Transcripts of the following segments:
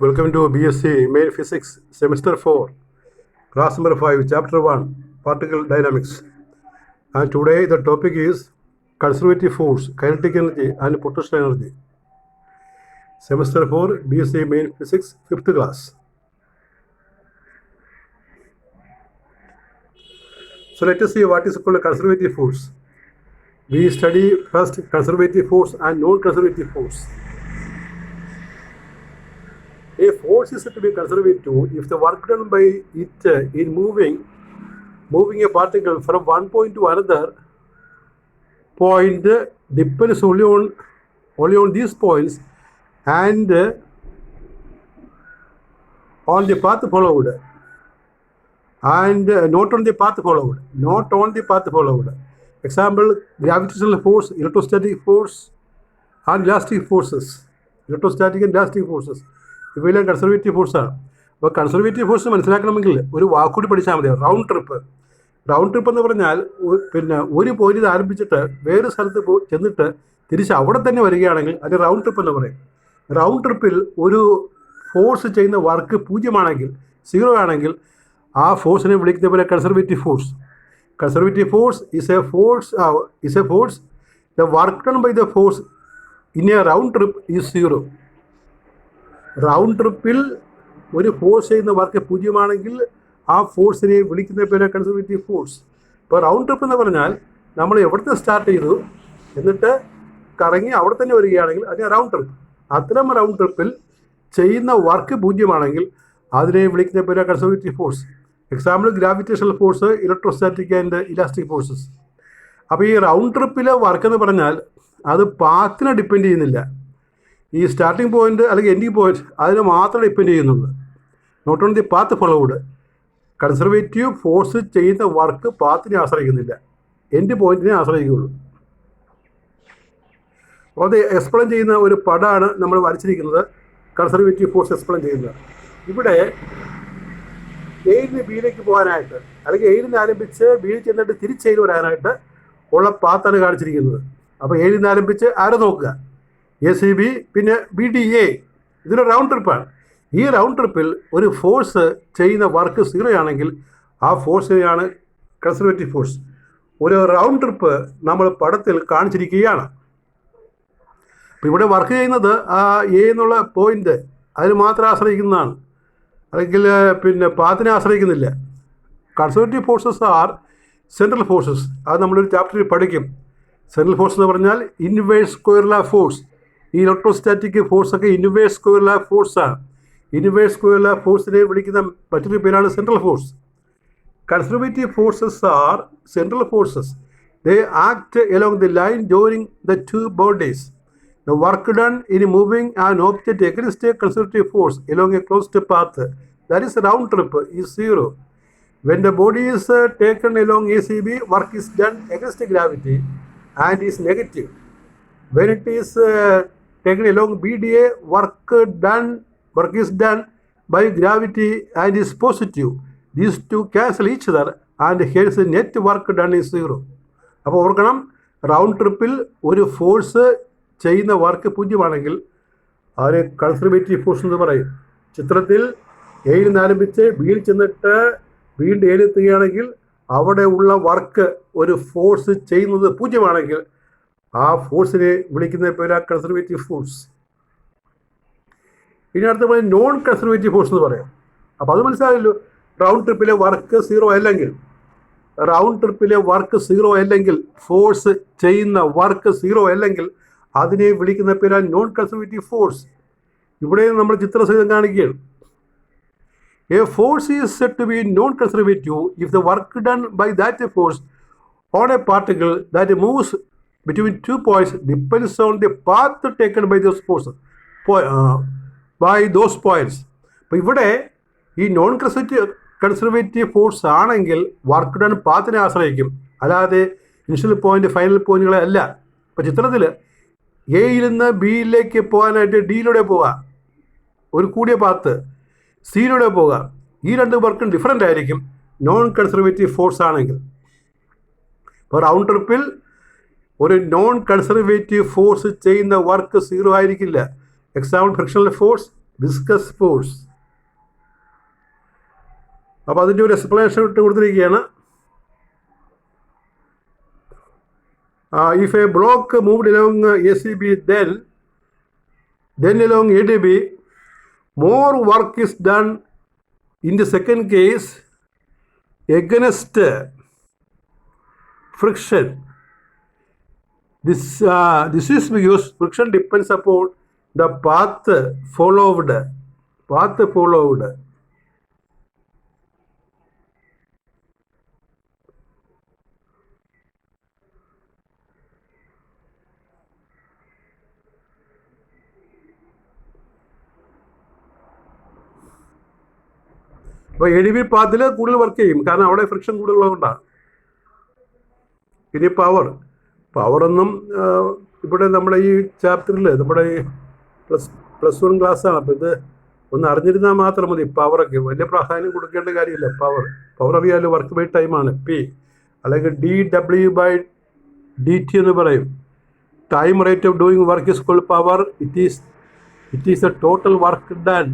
Welcome to BSc Main Physics Semester 4, Class number 5, Chapter 1, Particle Dynamics. And today the topic is conservative force, kinetic energy and potential energy. Semester 4, BSc Main Physics, 5th class. So let us see what is called a conservative force. We study first conservative force and non-conservative force. A force is said to be conservative if the work done by it in moving a particle from one point to another point depends only on these points and on the path followed, and not on the path followed. Example: gravitational force, electrostatic force, and elastic forces. Electrostatic and elastic forces. ഇവയെല്ലാം conservative ഫോഴ്സാണ്. അപ്പോൾ conservative force മനസ്സിലാക്കണമെങ്കിൽ ഒരു വാക്കുകൂടി പഠിച്ചാൽ മതി, round trip. Round trip എന്ന് പറഞ്ഞാൽ ഒരു പോയിന്റിൽ ആരംഭിച്ചിട്ട് വേറെ സ്ഥലത്ത് ചെന്നിട്ട് തിരിച്ച് അവിടെ തന്നെ വരികയാണെങ്കിൽ അത് റൗണ്ട് ട്രിപ്പ് എന്ന് പറയും. റൗണ്ട് ട്രിപ്പിൽ ഒരു ഫോഴ്സ് ചെയ്യുന്ന വർക്ക് 0 ആണെങ്കിൽ, 0 ആണെങ്കിൽ ആ ഫോഴ്സിനെ വിളിക്കുന്ന പോലെ conservative force. Conservative force is a force the work done by the force in a round trip is 0. Round ട്രിപ്പിൽ ഒരു ഫോഴ്സ് ചെയ്യുന്ന വർക്ക് 0 ആണെങ്കിൽ ആ ഫോഴ്സിനെ വിളിക്കുന്ന പേര് കൺസർവേറ്റീവ് ഫോഴ്സ്. ഇപ്പോൾ റൗണ്ട് ട്രിപ്പ് എന്ന് പറഞ്ഞാൽ നമ്മൾ എവിടുത്തെ സ്റ്റാർട്ട് ചെയ്തു എന്നിട്ട് കറങ്ങി അവിടെ തന്നെ വരികയാണെങ്കിൽ അതിന് റൗണ്ട് ട്രിപ്പ്. അത്തരം റൗണ്ട് ട്രിപ്പിൽ ചെയ്യുന്ന വർക്ക് 0 ആണെങ്കിൽ അതിനെ വിളിക്കുന്ന പേര് conservative force. Example: gravitational force, electrostatic and elastic forces. അപ്പോൾ ഈ റൗണ്ട് ട്രിപ്പിലെ വർക്ക് എന്ന് പറഞ്ഞാൽ അത് പാത്തിനെ ഡിപ്പെൻഡ് ചെയ്യുന്നില്ല. ഈ സ്റ്റാർട്ടിംഗ് പോയിന്റ് അല്ലെങ്കിൽ എൻഡിങ് പോയിന്റ് അതിനെ മാത്രമേ ഡിപ്പെൻഡ് ചെയ്യുന്നുള്ളൂ. Not on the path followed. Conservative force ചെയ്യുന്ന വർക്ക് പാത്തിനെ ആശ്രയിക്കുന്നില്ല, എൻഡ് പോയിന്റിനെ ആശ്രയിക്കുകയുള്ളൂ. അപ്പോൾ അത് എക്സ്പ്ലെയിൻ ചെയ്യുന്ന ഒരു പടമാണ് നമ്മൾ വരച്ചിരിക്കുന്നത്, കൺസർവേറ്റീവ് ഫോഴ്സ് എക്സ്പ്ലെയിൻ ചെയ്യുന്നത്. ഇവിടെ എയിൽ നിന്ന് ബിയിലേക്ക് പോകാനായിട്ട് അല്ലെങ്കിൽ എയിൽ നിന്ന് ആരംഭിച്ച് ബിയിൽ ചെന്നിട്ട് തിരിച്ചെയിൽ വരാനായിട്ട് ഉള്ള പാത്താണ് കാണിച്ചിരിക്കുന്നത്. അപ്പോൾ എയിൽ നിന്ന് ആരംഭിച്ച് ആരെ നോക്കുക, ACB, പിന്നെ BDA. ഇതൊരു റൗണ്ട് ട്രിപ്പാണ്. ഈ റൗണ്ട് ട്രിപ്പിൽ ഒരു ഫോഴ്സ് ചെയ്യുന്ന വർക്ക് 0 ആണെങ്കിൽ ആ ഫോഴ്സിനെയാണ് കൺസർവേറ്റീവ് ഫോഴ്സ്. ഒരു റൗണ്ട് ട്രിപ്പ് നമ്മൾ പടത്തിൽ കാണിച്ചിരിക്കുകയാണ്. അപ്പോൾ ഇവിടെ വർക്ക് ചെയ്യുന്നത് ആ എ എന്നുള്ള പോയിന്റ് അതിന് മാത്രം ആശ്രയിക്കുന്നതാണ്, അല്ലെങ്കിൽ പാത്തിനെ ആശ്രയിക്കുന്നില്ല. Conservative forces are central forces. അത് നമ്മളൊരു ചാപ്റ്ററിൽ പഠിക്കും. സെൻട്രൽ ഫോഴ്സ് എന്ന് പറഞ്ഞാൽ ഇൻവേഴ്സ് സ്ക്വയർ ലോ ഫോഴ്സ്. ഈ ഇലക്ട്രോസ്റ്റാറ്റിക് ഫോഴ്സൊക്കെ ഇൻവേഴ്സ് സ്ക്വയർ ലോ ഫോഴ്സാണ്. ഇൻവേഴ്സ് സ്ക്വയർ ലോ ഫോഴ്സിനെ വിളിക്കുന്ന മറ്റൊരു പേരാണ് central force. Conservative forces are central forces. They act along the line joining the two bodies. The work done in moving an object against a conservative force along a closed path, that is round trip, is 0. When the body is taken along ACB, work is done against gravity and is negative. When it is taken along BDA, work is done by gravity and is positive. These two cancel each other and hence net work done is 0. അപ്പോൾ ഓർക്കണം, round ട്രിപ്പിൽ ഒരു force ചെയ്യുന്ന work 0 ആണെങ്കിൽ അതിനെ conservative force എന്ന് പറയും. ചിത്രത്തിൽ എയിൽ നിന്ന് ആരംഭിച്ച് ബിയിൽ ചെന്നിട്ട് വീണ്ടും എയിലെത്തുകയാണെങ്കിൽ അവിടെ ഉള്ള വർക്ക് ഒരു ഫോഴ്സ് ചെയ്യുന്നത് 0 ആണെങ്കിൽ ആ ഫോഴ്സിനെ വിളിക്കുന്ന പേര് കൺസർവേറ്റീവ് ഫോഴ്സ്. ഇനി അടുത്ത പറയും നോൺ കൺസർവേറ്റീവ് ഫോഴ്സ് എന്ന് പറയാം. അപ്പോൾ അത് മനസ്സിലായല്ലോ. റൗണ്ട് ട്രിപ്പിലെ വർക്ക് 0 അല്ലെങ്കിൽ ഫോഴ്സ് ചെയ്യുന്ന വർക്ക് 0 അല്ലെങ്കിൽ അതിനെ വിളിക്കുന്ന പേരാണ് നോൺ കൺസർവേറ്റീവ് ഫോഴ്സ്. ഇവിടെ നമ്മൾ ചിത്രസഹിതം കാണിക്കുകയാണ്. A force is said to be non conservative if the work done by that force on a particle that moves between 2 points depends on the path taken by those forces അപ്പോൾ ഇവിടെ ഈ non conservative force ആണെങ്കിൽ work done പാത്തിനെ ആശ്രയിക്കും, അല്ലാതെ initial point final പോയിന്റുകളെ അല്ല. ഇപ്പോൾ ചിത്രത്തിൽ എയിൽ നിന്ന് ബിയിലേക്ക് പോകാനായിട്ട് ഡിയിലൂടെ പോവുക, ഒരു കൂടിയ പാത്ത്. സിയിലൂടെ പോവുക. ഈ രണ്ട് വർക്കും ഡിഫറൻ്റ് ആയിരിക്കും നോൺ കൺസർവേറ്റീവ് ഫോഴ്സ് ആണെങ്കിൽ. ഇപ്പോൾ റൗണ്ട് ട്രിപ്പിൽ ഒരു നോൺ കൺസർവേറ്റീവ് ഫോഴ്സ് ചെയ്യുന്ന വർക്ക് 0 ആയിരിക്കില്ല. Example: frictional force, viscous force. അപ്പോൾ അതിൻ്റെ ഒരു എക്സ്പ്ലനേഷൻ ഇട്ട് കൊടുത്തിരിക്കുകയാണ്. If a block moved along ACB, then along ADB, more work is done in the second case against friction. This is because friction depends upon the path followed. അപ്പോൾ ADB പാത്തിൽ കൂടുതൽ work ചെയ്യും, കാരണം അവിടെ friction കൂടുതലുള്ളതുകൊണ്ടാണ്. ഇനി പവറൊന്നും ഇവിടെ നമ്മുടെ ഈ ചാപ്റ്ററിൽ നമ്മുടെ ഈ പ്ലസ് 1 ക്ലാസ്സാണ്. അപ്പോൾ ഇത് ഒന്ന് അറിഞ്ഞിരുന്നാൽ മാത്രം മതി. പവറൊക്കെ വലിയ പ്രാധാന്യം കൊടുക്കേണ്ട കാര്യമില്ല. പവർ അറിയാമല്ലോ, വർക്ക് ബൈ ടൈമാണ് P, അല്ലെങ്കിൽ dW/dt എന്ന് പറയും. Time rate of doing work is called power. It is a total work done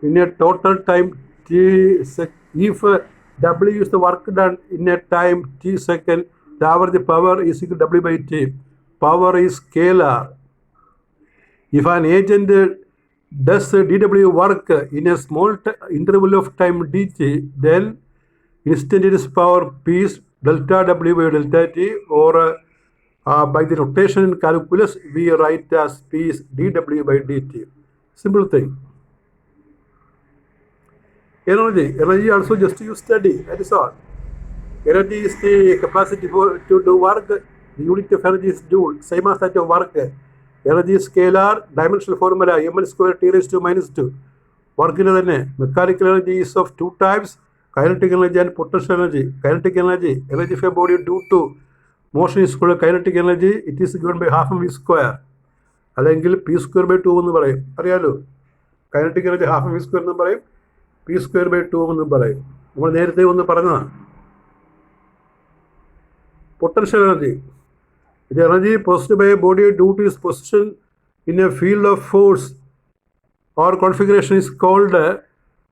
in a total time t if W is the work done in a time t second, the average power is equal to W/T. Power is scalar. If an agent does dW work in a small interval of time dt, then instantaneous power P is delta W/delta T, or by the notation in calculus we write as P is dW/dt. Simple thing. Energy also just you study, that is all. Energy is the capacity to do work. The unit of energy is joule, same as that of work. Energy is scalar, dimensional formula ml² T⁻². Work in mechanical energy is of two types: kinetic energy and potential energy. Kinetic energy of a body due to motion is called kinetic energy. It is given by half mv², അല്ലെങ്കിൽ P²/2 എന്ന് പറയും. അറിയാലോ, kinetic energy half mv² എന്ന് പറയും, P²/2 എന്ന് പറയും. നമ്മൾ നേരത്തെ ഒന്ന് പറഞ്ഞതാണ്. Potential energy, the energy possessed by a body due to its position in a field of force or configuration is called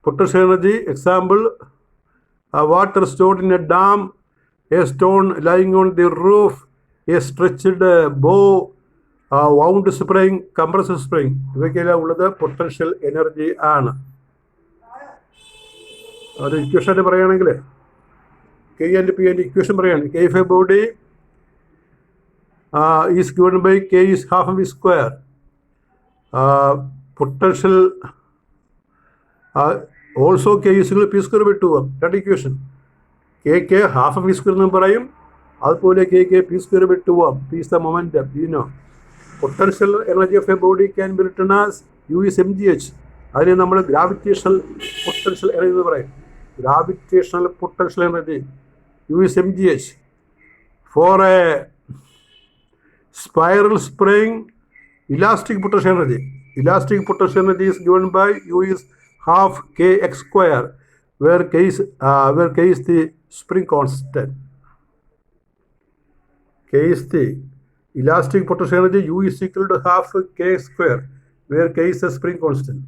potential energy. Example, water stored in a dam, a stone lying on the roof, a stretched bow, wound spring, compressor spring. ഇവയ്ക്കെല്ലാം ഉള്ളത് potential energy ആണ്. ഒരു equation പറയുകയാണെങ്കിൽ K and P and equation പറയുകയാണ്. K of a body is given by K is half mv². Potential also K is equal to P²/2. രണ്ട് equation. K half mv² എന്ന് പറയും, അതുപോലെ K P²/2. P is the momentum, you know. Potential energy of a body can be written as U is mgh. അതിനെ നമ്മൾ gravitational potential energy എന്ന് പറയും. Gravitational potential energy U is mgh. For a spiral spring, elastic potential energy is given by U is half kx², where k is the spring constant. K is the elastic potential energy. U is equal to half k², where k is the spring constant.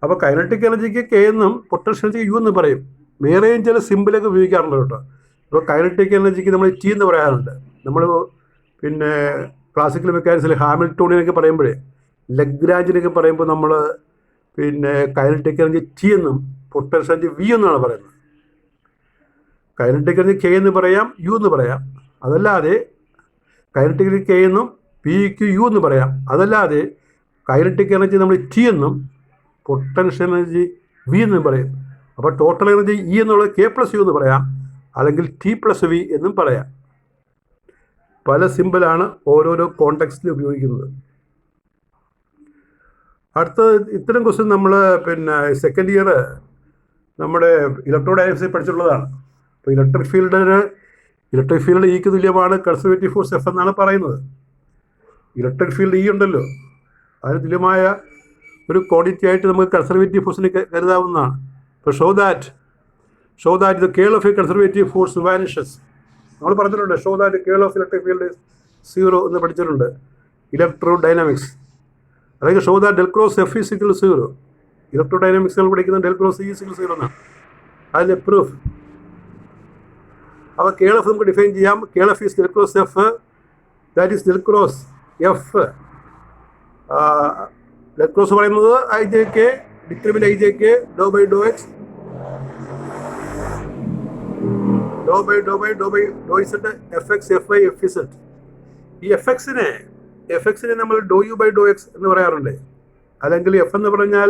അപ്പോൾ kinetic എനർജിക്ക് K എന്നും potential എനർജിക്ക് U എന്ന് പറയും. വേറെയും ചില സിമ്പിളൊക്കെ ഉപയോഗിക്കാറുണ്ട് കേട്ടോ. ഇപ്പോൾ kinetic എനർജിക്ക് നമ്മൾ T എന്ന് പറയാറുണ്ട്. നമ്മൾ പിന്നെ ക്ലാസിക്കൽ മെക്കാനിക്സിൽ ഹാമിൽട്ടോണിയനൊക്കെ പറയുമ്പോഴേ, ലഗ്രാഞ്ചിനൊക്കെ പറയുമ്പോൾ നമ്മൾ പിന്നെ കൈനറ്റിക് എനർജി T എന്നും പൊട്ടൻഷ്യൽ എനർജി V എന്നാണ് പറയുന്നത്. കൈനറ്റിക് എനർജി K എന്ന് പറയാം, U എന്ന് പറയാം. അതല്ലാതെ കൈനറ്റിക് എനർജി K എന്നും PQ എന്ന് പറയാം. അതല്ലാതെ കൈനറ്റിക് എനർജി നമ്മൾ T എന്നും പൊട്ടൻഷ്യൽ എനർജി V എന്നും പറയും. അപ്പോൾ ടോട്ടൽ എനർജി E എന്നുള്ളത് K+U എന്ന് പറയാം, അല്ലെങ്കിൽ T+V എന്നും പറയാം. പല സിമ്പിളാണ് ഓരോരോ കോണ്ടെക്സ്റ്റിൽ ഉപയോഗിക്കുന്നത്. അടുത്ത ഇത്തരം ക്വസ്റ്റ്യൻ നമ്മൾ പിന്നെ സെക്കൻഡ് ഇയർ നമ്മുടെ ഇലക്ട്രോഡൈനാമിക്സിൽ പഠിച്ചിട്ടുള്ളതാണ്. അപ്പോൾ ഇലക്ട്രിക് ഫീൽഡ് Eക്ക് തുല്യമാണ് കൺസർവേറ്റീവ് ഫോഴ്സ് F എന്നാണ് പറയുന്നത്. ഇലക്ട്രിക് ഫീൽഡ് E ഉണ്ടല്ലോ, അതിന് തുല്യമായ ഒരു ക്വാണ്ടിറ്റി ആയിട്ട് നമുക്ക് കൺസർവേറ്റീവ് ഫോഴ്സിനെ കരുതാവുന്നതാണ്. അപ്പോൾ show that the curl of a conservative force vanishes. നമ്മൾ പറഞ്ഞിട്ടുണ്ട് show that curl of electric field 0 എന്ന് പഠിച്ചിട്ടുണ്ട് ഇലക്ട്രോ ഡൈനാമിക്സ്. അല്ലെങ്കിൽ show that del cross F is equal 0. ഇലക്ട്രോഡൈനാമിക്സുകൾ പഠിക്കുന്ന del cross E is equal 0 എന്നാണ് അതിൻ്റെ പ്രൂഫ്. അപ്പോൾ കേൾ എഫ് നമുക്ക് ഡിഫൈൻ ചെയ്യാം. Curl F is del cross F, that is del cross F. Del cross പറയുന്നത് I J K, determinant I J K Dr by Dr X doh by doh by doh by Dr Z F X F I F Z. ഈ F എക്സിനെ നമ്മൾ doh U by Dr X എന്ന് പറയാറുണ്ട്. അല്ലെങ്കിൽ F എന്ന് പറഞ്ഞാൽ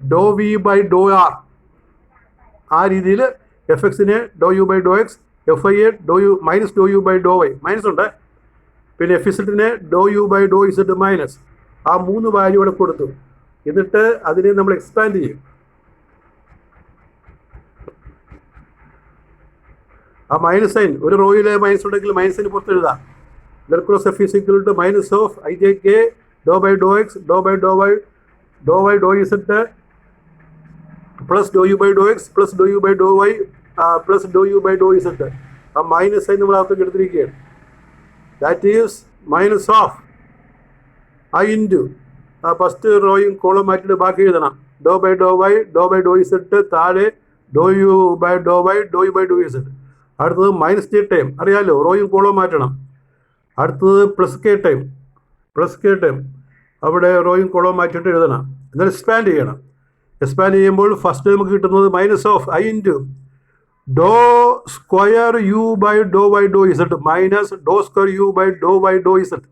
doh V by doh R. ആ രീതിയിൽ എഫ് എക്സിനെ doh U by Dr X, F ഐയെ doh U minus Dr U by Dr Y minus ഉണ്ട്. പിന്നെ എഫ് ഇസഡിനെ doh U by Dr Z minus. ആ 3 വാല്യൂ ഇവിടെ കൊടുത്തു. എന്നിട്ട് അതിനെ നമ്മൾ എക്സ്പാൻഡ് ചെയ്യും. ആ മൈനസ് സൈൻ ഒരു റോയിൽ മൈനസ് ഉണ്ടെങ്കിൽ മൈനസ് സൈൻ പുറത്ത് എഴുതാം. Del cross F is equal to minus of I J K Dr by Dr X doh by Dr Y Dr Z plus doh U by Dr X plus doh U by Dr Y plus doh U by Dr Z. ആ minus sign നമ്മൾ അകത്തേക്ക് എടുത്തിരിക്കുകയാണ്. That is minus of I into ആ first റോയും column മാറ്റിയിട്ട് ബാക്കി എഴുതണം. ഡോ by Dr Y doh by Dr Z, താഴെ doh U by Dr Y doh U by Dr Z. അടുത്തത് മൈനസ് ജെ ടൈം, അറിയാമല്ലോ, റോയും കോളവും മാറ്റണം. അടുത്തത് പ്ലസ് കെ ടൈം, അവിടെ റോയും കോളവും മാറ്റിയിട്ട് എഴുതണം. എന്നാൽ എക്സ്പാൻഡ് ചെയ്യണം. എക്സ്പാൻഡ് ചെയ്യുമ്പോൾ ഫസ്റ്റ് നമുക്ക് കിട്ടുന്നത് minus of I into do square U by Dr Y Dr Z minus do square U by Dr Y Dr Z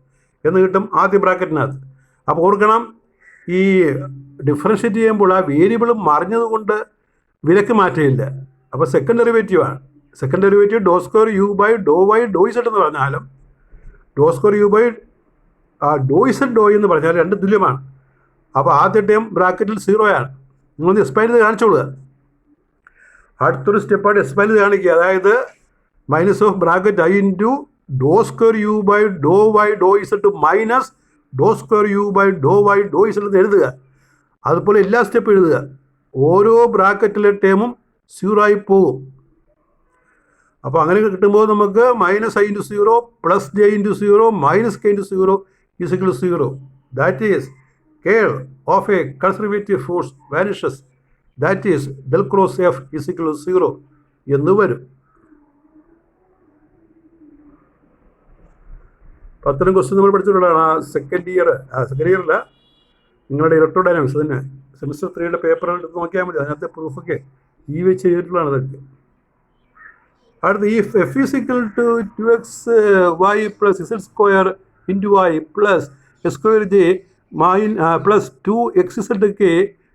എന്ന് കിട്ടും ആദ്യ ബ്രാക്കറ്റിനകത്ത്. അപ്പോൾ ഓർക്കണം, ഈ ഡിഫറൻഷ്യേറ്റ് ചെയ്യുമ്പോൾ ആ വേരിയബിൾ മറിഞ്ഞതുകൊണ്ട് വിലക്ക് മാറ്റമില്ല. അപ്പോൾ സെക്കൻഡ് ഡെറിവേറ്റീവാണ്. Second derivative doh square U by Dr Y Dr Z എന്ന് പറഞ്ഞാലും doh square U by Dr Z doh എന്ന് പറഞ്ഞാൽ രണ്ട് തുല്യമാണ്. അപ്പോൾ ആദ്യ ടൈം ബ്രാക്കറ്റിൽ 0 ആണ്. നിങ്ങളൊന്ന് എക്സ്പാൻഡ് ചെയ്ത് കാണിച്ചോളുക. അടുത്തൊരു സ്റ്റെപ്പായിട്ട് എക്സ്പാൻഡ് ചെയ്ത് കാണിക്കുക. അതായത് minus of bracket I into do square U by Dr Y Dr Z minus do square U by Dr Y Dr Z എന്ന് എഴുതുക. അതുപോലെ എല്ലാ സ്റ്റെപ്പും എഴുതുക. ഓരോ ബ്രാക്കറ്റിലെ ടേമും 0 ആയി പോകും. അപ്പോൾ അങ്ങനെ കിട്ടുമ്പോൾ നമുക്ക് minus I into 0 plus J into 0 minus K into 0 is equal to 0. That is curl of a conservative force vanishes. That is del cross F is equal to 0 എന്ന് വരും. അത്തരം ക്വസ്റ്റ്യൻ നമ്മൾ പഠിച്ചിട്ടുള്ളതാണ്. സെക്കൻഡ് ഇയറില്ല, നിങ്ങളുടെ ഇലക്ട്രോഡൈനാമിക്സ് തന്നെ semester 3യുടെ paper എടുത്ത് നോക്കിയാൽ മതി. അതിനകത്തെ പ്രൂഫൊക്കെ ഈ വെച്ച് ചെയ്തിട്ടുള്ളതാണ് അതൊക്കെ. അടുത്ത് ഈ F is equal to 2x y plus Z square into Y plus S square J plus 2x Z K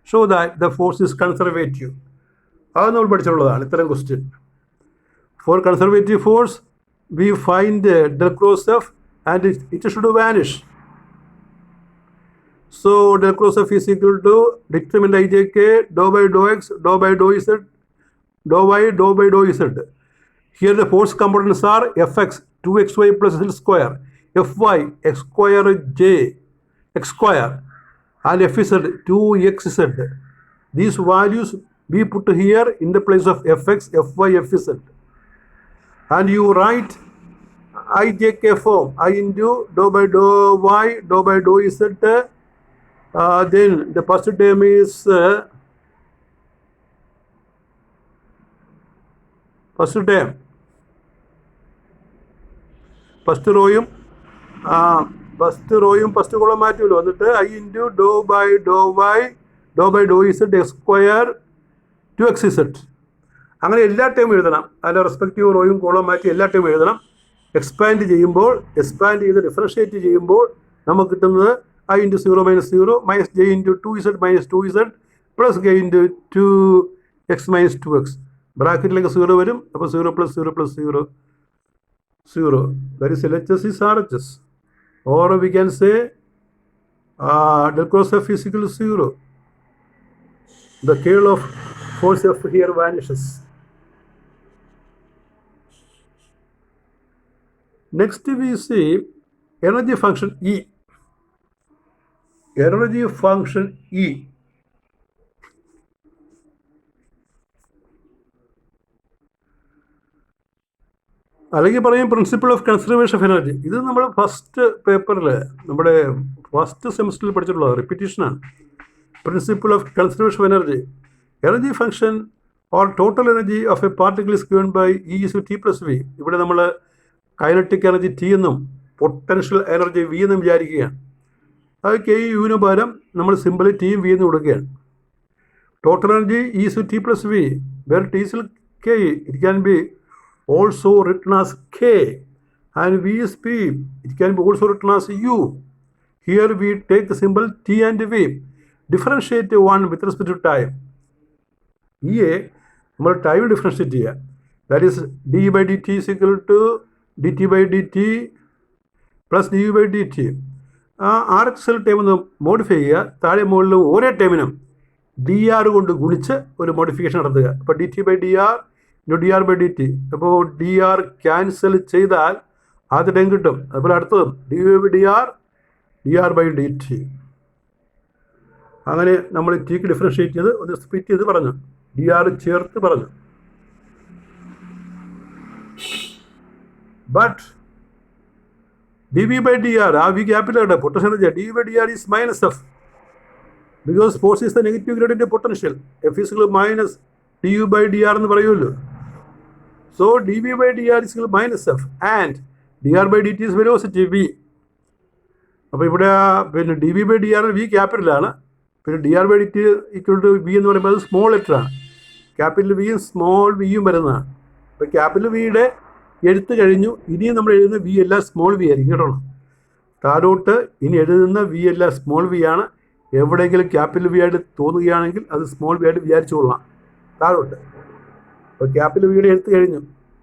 show that the force is conservative. അത് നമ്മൾ പഠിച്ചിട്ടുള്ളതാണ് ഇത്തരം question. For conservative force we find del cross F and it should vanish. So del cross f is equal to determinant ijk dou by dou x dou by dou z dou y dou by dou z. Here the force components are fx 2xy plus z square, fy x square j x square and fz 2xz. These values we put here in the place of fx, fy, fz, and you write ijk form I into dou by dou y dou by dou z. Then the first term is first റോയും first column മാറ്റുമല്ലോ. എന്നിട്ട് I into doh by Dr Y doh by Dr Z X square 2x Z. അങ്ങനെ എല്ലാ ടൈമും എഴുതണം. അതിൻ്റെ respective റോയും column മാറ്റി എല്ലാ ടൈമും എഴുതണം. എക്സ്പാൻഡ് ചെയ്ത് ഡിഫറൻഷ്യേറ്റ് ചെയ്യുമ്പോൾ നമുക്ക് കിട്ടുന്നത് I into 0 minus 0 minus J into 2z minus 2z plus K into 2x minus 2x. ബ്രാക്കറ്റിലേക്ക് 0 വരും. അപ്പോൾ 0 plus 0 plus 0 0. That is LHS is RHS. Or we can say del cross f is equal to 0. The curl of force F here vanishes. Next we see energy function E. Energy function E. അല്ലെങ്കിൽ പറയും principle of conservation of energy. ഇത് നമ്മൾ first പേപ്പറിൽ നമ്മുടെ first സെമിസ്റ്ററിൽ പഠിച്ചിട്ടുള്ളത്, റിപ്പീറ്റേഷനാണ്. Principle of conservation of energy. Energy function or total energy of a particle is given by E is T plus V. ഇവിടെ നമ്മൾ കൈനറ്റിക് എനർജി ടി എന്നും പൊട്ടൻഷ്യൽ എനർജി വി എന്നും വിചാരിക്കുകയാണ്. അത് കെ യുവിന് പകരം നമ്മൾ സിമ്പിൾ ടിയും വി എന്ന് കൊടുക്കുകയാണ്. Total energy is T plus V, where T is K, it can be also written as K, and V is P, it can be also written as U. Here we take the simple T and V, differentiate one with respect to time. ഇയെ നമ്മൾ time differentiate ചെയ്യുക. That is D by D T is equal to D T by D T plus D U by D T. ആ R H L time ഒന്ന് modify ചെയ്യുക. താഴെ മുകളിൽ ഓരോ ടൈമിനും D R കൊണ്ട് ഗുണിച്ച് ഒരു മോഡിഫിക്കേഷൻ നടത്തുക. അപ്പോൾ D T by D R D R by D T. അപ്പോൾ ഡി ആർ ക്യാൻസൽ ചെയ്താൽ ആദ്യ ടൈം കിട്ടും. അതുപോലെ അടുത്തതും D U by D R by D T. അങ്ങനെ നമ്മൾ ടിക്ക് ഡിഫറൻഷിയേറ്റ് ചെയ്ത് ഒന്ന് സ്പ്ലിറ്റ് ചെയ്ത് പറഞ്ഞു, ഡി ആർ ചേർത്ത് പറഞ്ഞു. But D V by D R, ആ V capital potential energy, D V by D R is minus F, because force is the negative gradient potential. F is minus D U by D R എന്ന് പറയുമല്ലോ. So D V by D R is minus F and D R by D T is velocity V. അപ്പോൾ ഇവിടെ പിന്നെ D V by D R V ക്യാപിറ്റലാണ്, പിന്നെ D R by D T equal to V എന്ന് പറയുമ്പോൾ അത് small ലെറ്ററാണ്. Capital വിയും സ്മോൾ വിയും വരുന്നതാണ്. അപ്പോൾ ക്യാപിറ്റൽ വിയുടെ എഴുത്ത് കഴിഞ്ഞു. ഇനിയും നമ്മൾ എഴുതുന്ന വി എല്ലാം സ്മോൾ വി ആയിരിക്കും കേട്ടോ. താഴോട്ട് ഇനി എഴുതുന്ന വി എല്ലാം സ്മോൾ വി ആണ്. എവിടെയെങ്കിലും ക്യാപിറ്റൽ വി ആയിട്ട് തോന്നുകയാണെങ്കിൽ അത് സ്മോൾ വി ആയിട്ട് വിചാരിച്ചു കൊള്ളാം താഴോട്ട്. അപ്പോൾ ക്യാപിറ്റൽ വിയുടെ എഴുത്ത് കഴിഞ്ഞു,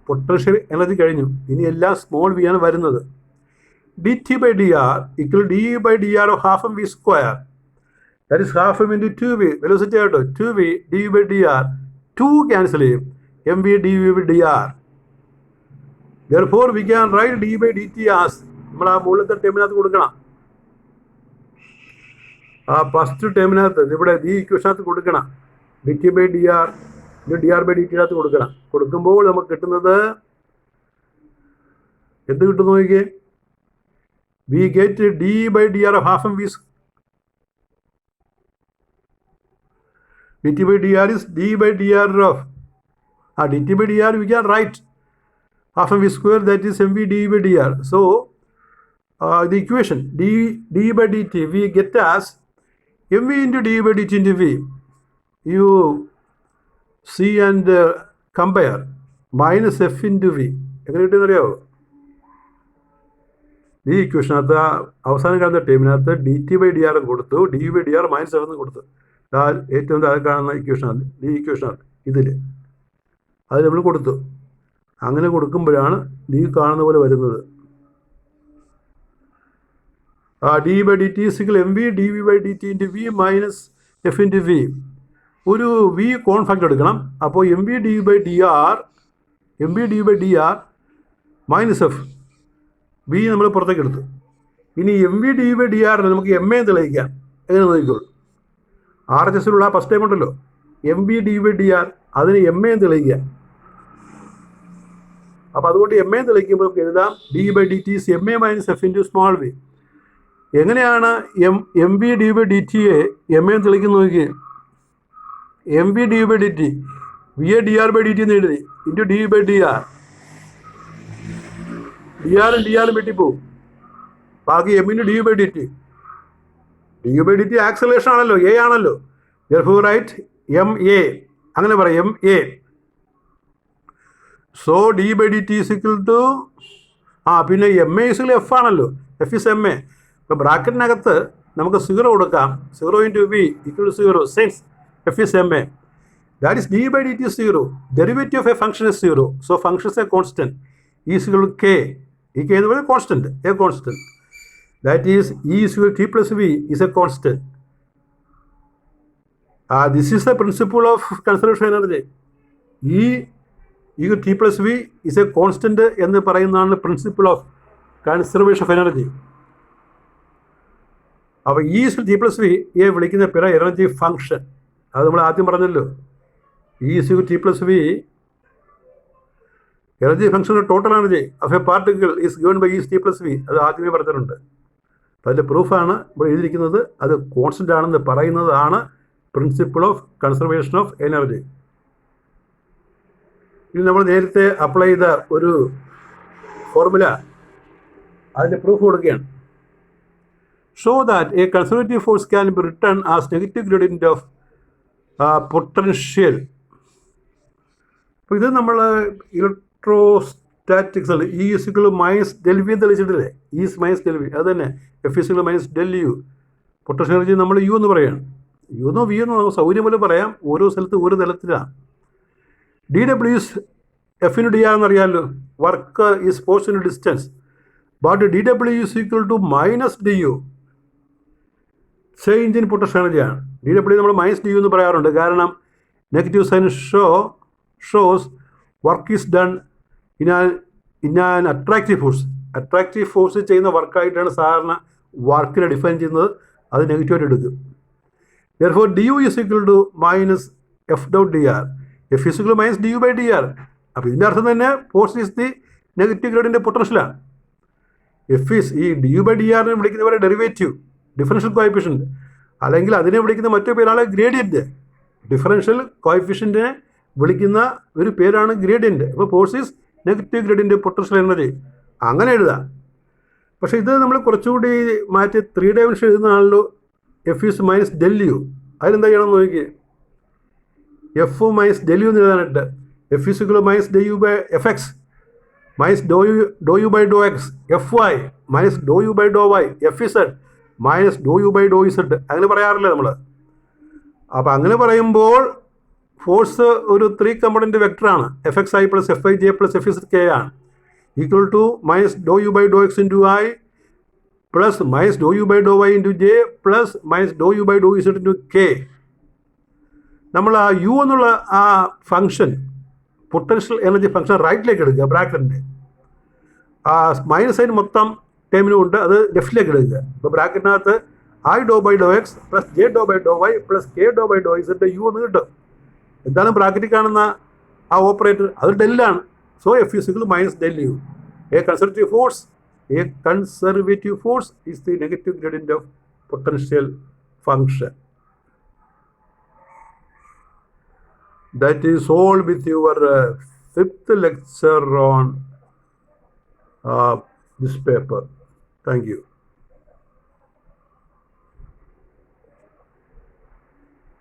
പൊട്ടൻഷ്യൽ എനർജി കഴിഞ്ഞു. ഇനി എല്ലാം സ്മോൾ വി ആണ് വരുന്നത്. D T by D R equal D by D R of half M V square, that is half M into two V. Velocity ആയിട്ടോ two V D by D R, two cancel ചെയ്യും, M V D V by D R. Therefore we can write d by dt as, നമ്മൾ ആ മുകളിലത്തെ ടേമിനകത്ത് കൊടുക്കണം. ആ first ടേമിനകത്ത് ഇവിടെ ഈ ഇക്വേഷനകത്ത് കൊടുക്കണം. D T by D R D R by D ടിനകത്ത് കൊടുക്കണം. കൊടുക്കുമ്പോൾ നമുക്ക് കിട്ടുന്നത് എന്ത് കിട്ടും നോക്കിയേ, we get D by D R of half M V. D T by D R is D by D R of, D T by D R we can write half m v square, that is mv d by dr. So the equation d by dt we get as mv into d by dt into v. You see and compare, minus f into v. എങ്ങനെ കിട്ടുമെന്ന് അറിയാമോ? ഈ ഇക്വേഷനകത്ത് അവസാനം കാണുന്ന ടേമിനകത്ത് D T by D R കൊടുത്തു, D by D R minus F എന്ന് കൊടുത്തു. ഏറ്റവും താഴെ കാണുന്ന ഇക്വേഷനാണ് ഈ ഇക്വേഷനാണ് ഇതിൽ, അത് നമ്മൾ കൊടുത്തു. അങ്ങനെ കൊടുക്കുമ്പോഴാണ് ഈ കാണുന്ന പോലെ വരുന്നത്. D by D T is equal M V D V by D T into V minus F into V. ഒരു വി കോൺ ഫാക്ടർ എടുക്കണം. അപ്പോൾ M V D by D R minus F, V നമ്മൾ പുറത്തേക്ക് എടുത്തു. ഇനി M V D by D ആറിന് നമുക്ക് M A തെളിയിക്കാം. എങ്ങനെ നോക്കിക്കോളൂ, ആർ എച്ച് എസിലുള്ള ഫസ്റ്റ് ടൈം ഉണ്ടല്ലോ M V D by D R, അതിന് എം എ തെളിയിക്കാം. അപ്പോൾ അതുകൊണ്ട് എം എ തെളിയിക്കുമ്പോൾ നമുക്ക് എഴുതാം D by D T is M A minus F into small V. എങ്ങനെയാണ് M V D by D ടിയെ എം എ തെളിയിക്കുന്ന നോക്കി, M V D by D T V A D R by D T എന്ന് എഴുതി into D by D R. D ആറും വെട്ടിപ്പോവും, ബാക്കി M into D by D T. D by D T acceleration ആണല്ലോ, A ആണല്ലോ. therefore write M A, അങ്ങനെ പറയാം M A. So D by D T is equal to, പിന്നെ M A is F ആണല്ലോ, F is M A. ഇപ്പോൾ ബ്രാക്കറ്റിനകത്ത് നമുക്ക് 0 കൊടുക്കാം, 0 into V equal to 0 since F is M A. That is D by D T 0. Derivative of a function is 0. So function is a constant is equal to K. ഈ K എന്ന് പറയുന്നത് constant, a constant. That is E is equal T plus V is a constant. This is the principle of conservation energy. ഈ T plus V is a constant എന്ന് പറയുന്നതാണ് principle of conservation of energy. അപ്പോൾ ഈ T plus V യെ വിളിക്കുന്ന പേര് energy function. അത് നമ്മൾ ആദ്യം പറഞ്ഞല്ലോ. ഈ T plus V energy function total energy of a particle is given by ഈ ടി പ്ലസ് വി. അത് ആദ്യമേ പറഞ്ഞിട്ടുണ്ട്. അതിൻ്റെ പ്രൂഫാണ് ഇവിടെ എഴുതിയിരിക്കുന്നത്. അത് കോൺസ്റ്റൻ്റ് ആണെന്ന് പറയുന്നതാണ് principle of conservation of energy. ഇത് നമ്മൾ നേരത്തെ അപ്ലൈ ചെയ്ത ഒരു ഫോർമുല, അതിൻ്റെ പ്രൂഫ് കൊടുക്കുകയാണ്. Show that a conservative force can be written as negative gradient of potential. അപ്പോൾ ഇത് നമ്മൾ ഇലക്ട്രോസ്റ്റാറ്റിക്സിൽ E is equal minus del V എന്ന് തെളിച്ചിട്ടില്ലേ? ഈസ് മൈനസ് ഡെൽ വി, അത് തന്നെ F is equal minus del U. Potential energy നമ്മൾ യു എന്ന് പറയുകയാണ്. യു എന്നോ വി എന്നോ നമുക്ക് സൗകര്യം പോലെ പറയാം, ഓരോ സ്ഥലത്ത് ഓരോ തലത്തിലാണ്. ഡി ഡബ്ല്യു ഇസ് എഫിന് ഡി ആർ എന്നറിയാമല്ലോ. Work is force in distance, but D W is equal to minus D U. Change in potential എനർജിയാണ്. ഡി ഡബ്ല്യു നമ്മൾ മൈനസ് ഡി യു എന്ന് പറയാറുണ്ട്, കാരണം negative sign shows work is done in an attractive force. Attractive force ചെയ്യുന്ന വർക്കായിട്ടാണ് സാധാരണ വർക്കിനെ define ചെയ്യുന്നത്. അത് നെഗറ്റീവായിട്ട് എടുക്കും. therefore du is equal to minus f dot dr. f is equal to minus du by dr. അപ്പോൾ ഇതിൻ്റെ അർത്ഥം തന്നെ ഫോഴ്സ് ഈസ് ദി നെഗറ്റീവ് ഗ്രേഡിൻ്റെ പൊട്ടൻഷ്യലാണ്. എഫ് ഈസ് ഈ ഡി യു ബൈ ഡി ആറിനെ വിളിക്കുന്ന പോലെ ഡെറിവേറ്റീവ്, ഡിഫറൻഷ്യൽ കോഎഫിഷ്യൻറ്റ്, അല്ലെങ്കിൽ അതിനെ വിളിക്കുന്ന മറ്റൊരു പേരാണ് ഗ്രേഡിയൻറ്റ്. ഡിഫറൻഷ്യൽ കോഎഫിഷ്യൻറ്റിനെ വിളിക്കുന്ന ഒരു പേരാണ് ഗ്രേഡിയൻറ്റ്. അപ്പോൾ force is negative gradient potential energy, അങ്ങനെ എഴുതാം. പക്ഷേ ഇത് നമ്മൾ കുറച്ചുകൂടി മാറ്റി 3 ഡയമെൻഷൻ എഴുതുന്നതാണല്ലോ. F is minus del U. അതിനെന്താ ചെയ്യണമെന്ന് നോക്കി, എഫ് മൈനസ് ഡെൽ യു എന്ന് എഴുതാനായിട്ട് F is equal minus del U by F X minus Dr U by Dr X, F Y minus Dr U by Dr Y, F Z minus Dr U by Dr Z, അങ്ങനെ പറയാറില്ലേ നമ്മൾ. അപ്പോൾ അങ്ങനെ പറയുമ്പോൾ force ഒരു 3 component വെക്ടറാണ്. F X I plus F I J plus F Z K ആണ്, equal to minus Dr U by Dr X into I plus minus Dr U by Dr Y into J plus minus Dr U by Dr Z into K. നമ്മൾ ആ U എന്നുള്ള ആ function, potential energy function റൈറ്റിലേക്ക് എടുക്കുക, ബ്രാക്കറ്റിൻ്റെ ആ minus sign മൊത്തം ടൈമിനും ഉണ്ട്, അത് ലെഫ്റ്റിലേക്ക് എടുക്കുക. ഇപ്പോൾ ബ്രാക്കറ്റിനകത്ത് I do by Dr X plus J do by Dr Y plus K Dr by Dr Z U എന്ന് കിട്ടും. എന്താണ് ബ്രാക്കറ്റിൽ കാണുന്ന ആ ഓപ്പറേറ്റർ? അത് ഡെല്ലാണ്. So F is equal minus del U. A conservative force is the negative gradient of potential function. That is all with your 5th lecture on this paper. Thank you.